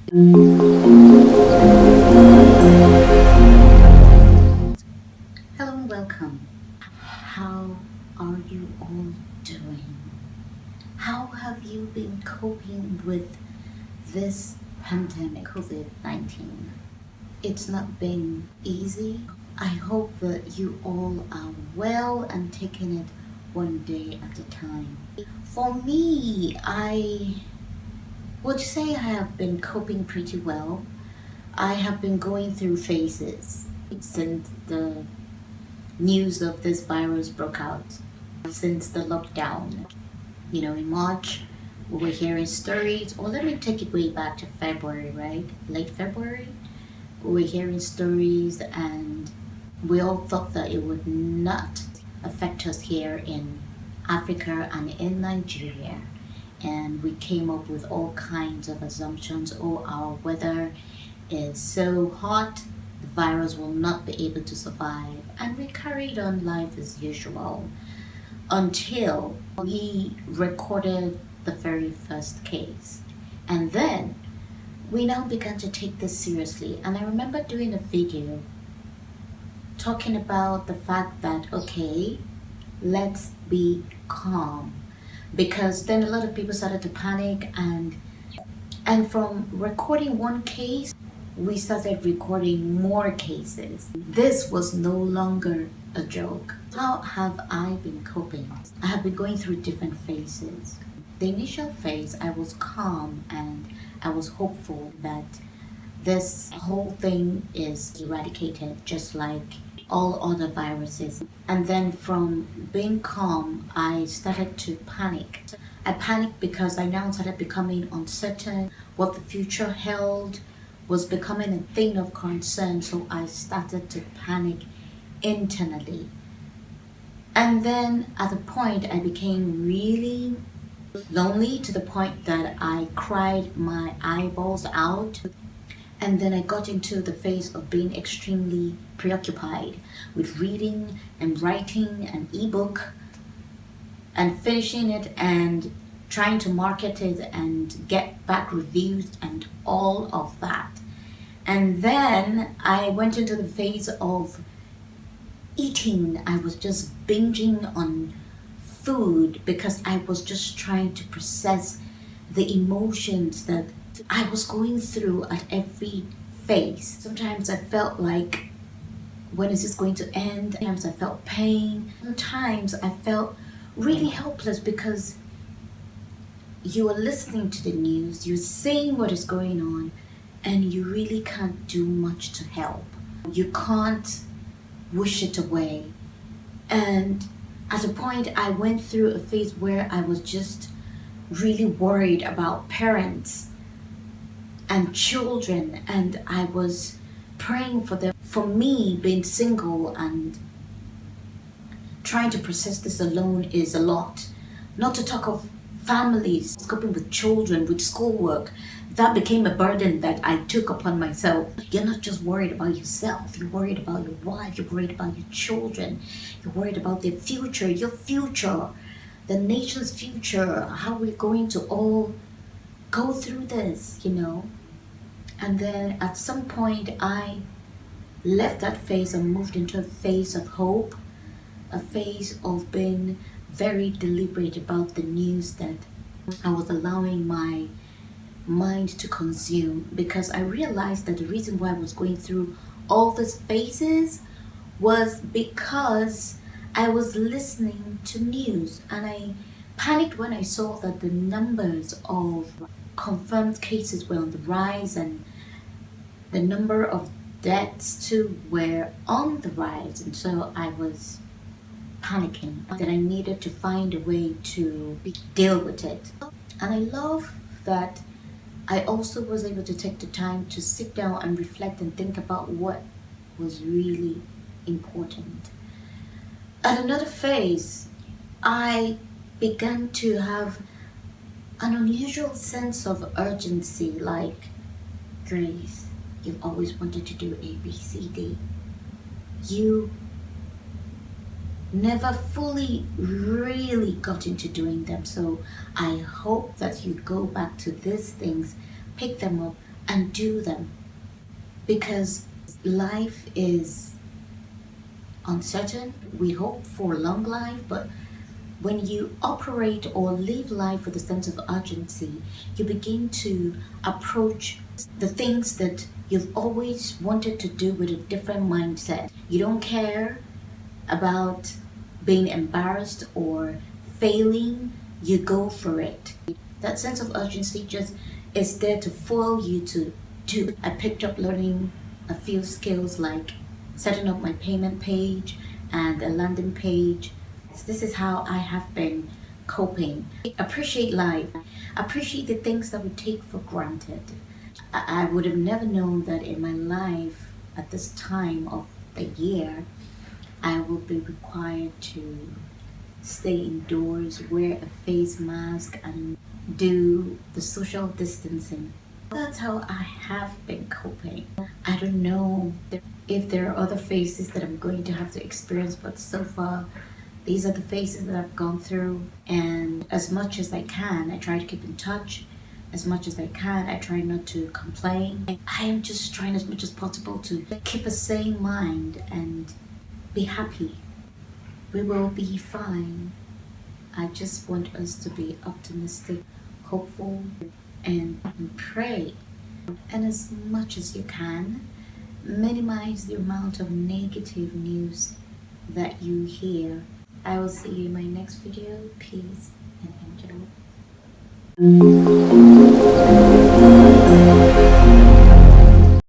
Hello and welcome. How are you all doing? How have you been coping with this pandemic, COVID 19? It's not been easy. I hope that you all are well and taking it one day at a time. For me, I would say I have been coping pretty well. I have been going through phases since the news of this virus broke out, since the lockdown. In March, we were hearing stories, or let me take it way back to February, right? Late February, we were hearing stories, and we all thought that it would not affect us here in Africa and in Nigeria. And we came up with all kinds of assumptions. Oh, our weather is so hot, the virus will not be able to survive. And we carried on life as usual until we recorded the very first case. And then we now began to take this seriously. And I remember doing a video talking about the fact that, okay, let's be calm. Because then a lot of people started to panic, and from recording one case, we started recording more cases. This was no longer a joke. How have I been coping? I have been going through different phases. The initial phase, I was calm and I was hopeful that this whole thing is eradicated, just like all other viruses. And then from being calm, I started to panic. I panicked because I now started becoming uncertain. What the future held was becoming a thing of concern, so I started to panic internally. And then at a point, I became really lonely to the point that I cried my eyeballs out. And then I got into the phase of being extremely preoccupied with reading and writing an ebook and finishing it and trying to market it and get back reviews and all of that. And then I went into the phase of eating. I was just binging on food because I was just trying to process the emotions that I was going through at every phase. Sometimes I felt like, when is this going to end? Sometimes I felt pain. Sometimes I felt really helpless because you are listening to the news, you're seeing what is going on, and you really can't do much to help. You can't wish it away. And at a point, I went through a phase where I was just really worried about parents and children, and I was praying for them. For me, being single and trying to process this alone is a lot. Not to talk of families, coping with children, with schoolwork. That became a burden that I took upon myself. You're not just worried about yourself, you're worried about your wife, you're worried about your children, you're worried about their future, your future, the nation's future, how we're going to all go through this. And then at some point, I left that phase and moved into a phase of hope, a phase of being very deliberate about the news that I was allowing my mind to consume, because I realized that the reason why I was going through all these phases was because I was listening to news, and I panicked when I saw that the numbers of confirmed cases were on the rise and the number of deaths too were on the rise. And so I was panicking that I needed to find a way to deal with it. And I love that I also was able to take the time to sit down and reflect and think about what was really important. At another phase, I began to have an unusual sense of urgency, like, Grace, you've always wanted to do A, B, C, D. You never fully really got into doing them. So I hope that you go back to these things, pick them up, and do them, because life is uncertain. We hope for a long life, but when you operate or live life with a sense of urgency, you begin to approach the things that you've always wanted to do with a different mindset. You don't care about being embarrassed or failing, you go for it. That sense of urgency just is there to fuel you to do. I picked up learning a few skills like setting up my payment page and a landing page. This is how I have been coping. Appreciate life. Appreciate the things that we take for granted. I would have never known that in my life at this time of the year I will be required to stay indoors, wear a face mask, and do the social distancing. That's how I have been coping. I don't know if there are other phases that I'm going to have to experience, but so far, these are the phases that I've gone through. And as much as I can, I try to keep in touch. As much as I can, I try not to complain. I am just trying as much as possible to keep a sane mind and be happy. We will be fine. I just want us to be optimistic, hopeful, and pray. And as much as you can, minimize the amount of negative news that you hear. I will see you in my next video. Peace and enjoy.